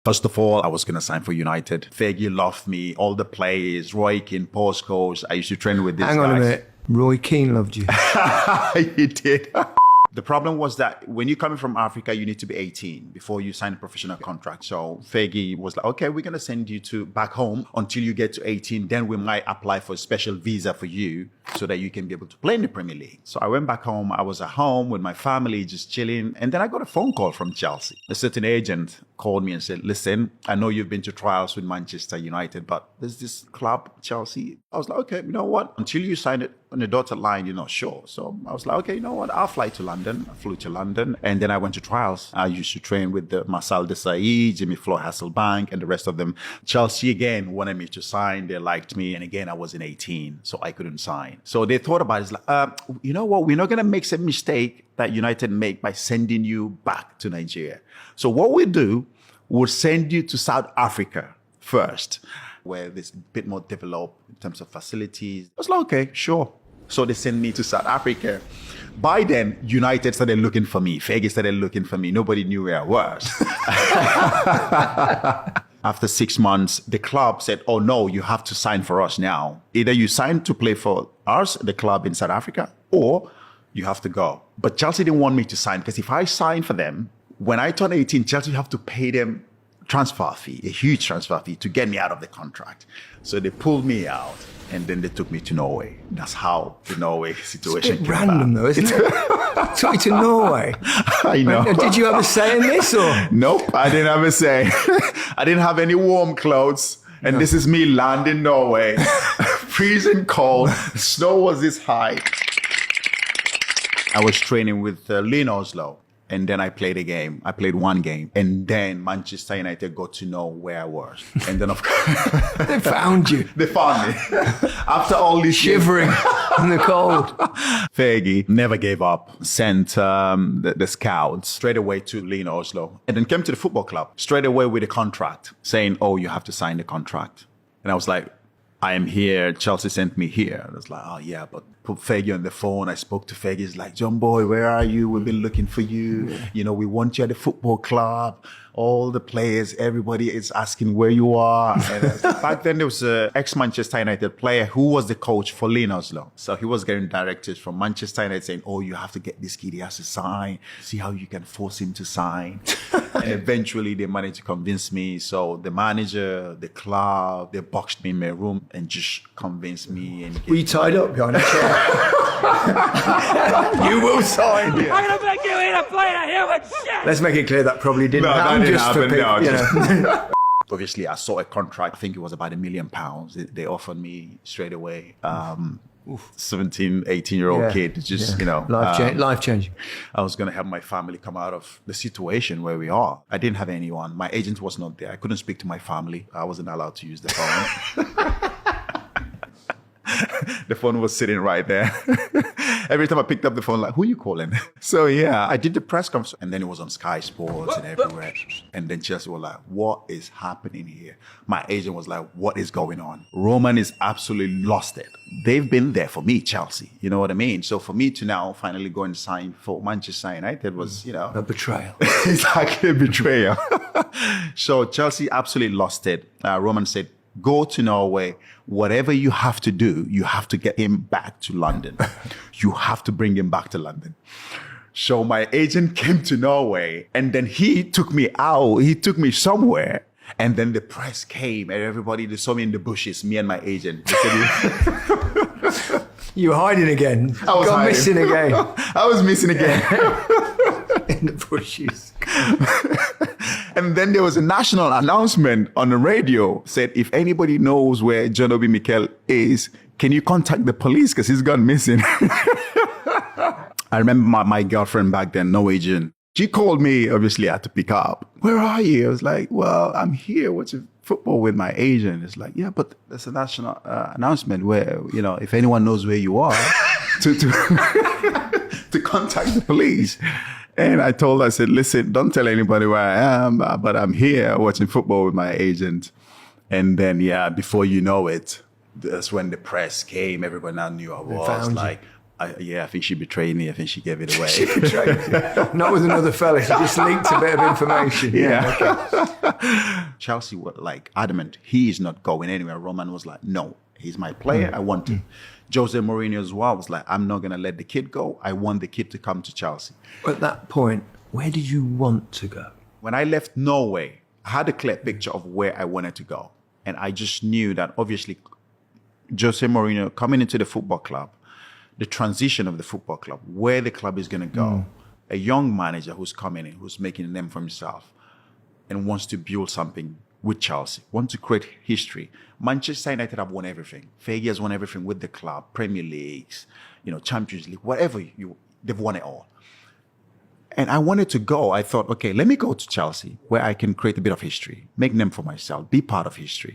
First of all, I was going to sign for United. Fergie loved me, all the players, Roy Keane, Paul Scholes. I used to train with these guys. Hang on a minute. Roy Keane loved you. He did. The problem was that when you're coming from Africa, you need to be 18 before you sign a professional contract. So Fergie was like, okay, we're going to send you to back home until you get to 18. Then we might apply for a special visa for you so that you can be able to play in the Premier League. So I went back home. I was at home with my family, just chilling. And then I got a phone call from Chelsea. A certain agent called me and said, listen, I know you've been to trials with Manchester United, but there's this club, Chelsea. I was like, okay, you know what? Until you sign it on the dotted line, you're not sure. So I was like, okay, you know what? I'll fly to London. I flew to London and then I went to trials. I used to train with the Marcel Desailly, Jimmy Flo Hasselbank and the rest of them. Chelsea again wanted me to sign. They liked me. And again, I wasn't 18, so I couldn't sign. So they thought about it. It's like, you know what? We're not going to make some mistake that United make by sending you back to Nigeria. So what we do, we'll send you to South Africa first, where it's a bit more developed in terms of facilities. I was like, okay, sure. So they sent me to South Africa. By then, United started looking for me. Fergie started looking for me. Nobody knew where I was. After 6 months, the club said, oh no, you have to sign for us now. Either you sign to play for us, the club in South Africa, or you have to go. But Chelsea didn't want me to sign because if I sign for them, when I turn 18, Chelsea have to pay them transfer fee, a huge transfer fee to get me out of the contract. So they pulled me out and then they took me to Norway. That's how the Norway situation It's a bit came random about. though, isn't it? Took you to Norway. I know. Did you have a say in this or? Nope, I didn't have a say. I didn't have any warm clothes. And This is me landing Norway, freezing cold. Snow was this high. I was training with Lynn Oslo. And then I played a game. I played one game. And then Manchester United got to know where I was. And then, of course, They found you. they found me. After all this Shivering in the cold. Fergie never gave up, sent the scouts straight away to Lynn Oslo. And then came to the football club straight away with a contract saying, oh, you have to sign the contract. And I was like, I am here. Chelsea sent me here. I was like, oh yeah, but put Fergie on the phone. I spoke to Fergie. He's like, John boy, where are you? We've been looking for you. Yeah. You know, we want you at the football club. All the players, everybody is asking where you are. And back then, there was an ex-Manchester United player who was the coach for Lynn Oslo. So he was getting directives from Manchester United saying, oh, you have to get this kid. He has to sign. See how you can force him to sign. And eventually, they managed to convince me. So the manager, the club, they boxed me in my room and just convinced me. And Were you tied up behind a chair? You will sign. Yeah. I'm gonna make you eat a plate of human shit! Let's make it clear that probably didn't happen. that didn't just happen, for people, no, you know. Obviously, I saw a contract. I think it was about £1 million. They offered me straight away. 17, 18-year-old kid, just, you know. Life changing. I was going to help my family come out of the situation where we are. I didn't have anyone. My agent was not there. I couldn't speak to my family. I wasn't allowed to use the phone. The phone was sitting right there. Every time I picked up the phone, like, who are you calling? So yeah, I did the press conference and then it was on Sky Sports and everywhere. And then Chelsea were like, what is happening here? My agent was like, what is going on? Roman is absolutely lost it. They've been there for me, Chelsea. You know what I mean? So for me to now finally go and sign for Manchester United was, you know. A betrayal. It's like a betrayal. So Chelsea absolutely lost it. Roman said, go to Norway. Whatever you have to do, you have to get him back to London. You have to bring him back to London. So my agent came to Norway and then he took me out. He took me somewhere. And then the press came and everybody, they saw me in the bushes, me and my agent. They said, you were hiding again. I was hiding. Missing again. I was missing again. In the bushes. And then there was a national announcement on the radio said, if anybody knows where John Mikel is, can you contact the police because he's gone missing? I remember my girlfriend back then, Norwegian. She called me, obviously I had to pick up. Where are you? I was like, well, I'm here watching football with my agent. It's like, yeah, but there's a national announcement where, you know, if anyone knows where you are, to contact the police. And I told her, I said, listen, don't tell anybody where I am, but I'm here watching football with my agent. And then, yeah, before you know it, that's when the press came. Everybody now knew I was. Like, I think she betrayed me. I think she gave it away. Not with another fella. She just leaked a bit of information. Yeah. Okay. Chelsea were like adamant, he is not going anywhere. Roman was like, no, he's my player. I want him. Jose Mourinho as well was like, I'm not going to let the kid go. I want the kid to come to Chelsea. At that point, where did you want to go? When I left Norway, I had a clear picture of where I wanted to go. And I just knew that obviously Jose Mourinho coming into the football club, the transition of the football club, where the club is going to go, a young manager who's coming in, who's making a name for himself and wants to build something with Chelsea, wants to create history. Manchester United have won everything. Fergie has won everything with the club, Premier Leagues, Champions League, whatever they've won it all. And I wanted to go. I thought, okay, let me go to Chelsea where I can create a bit of history, make name for myself, be part of history.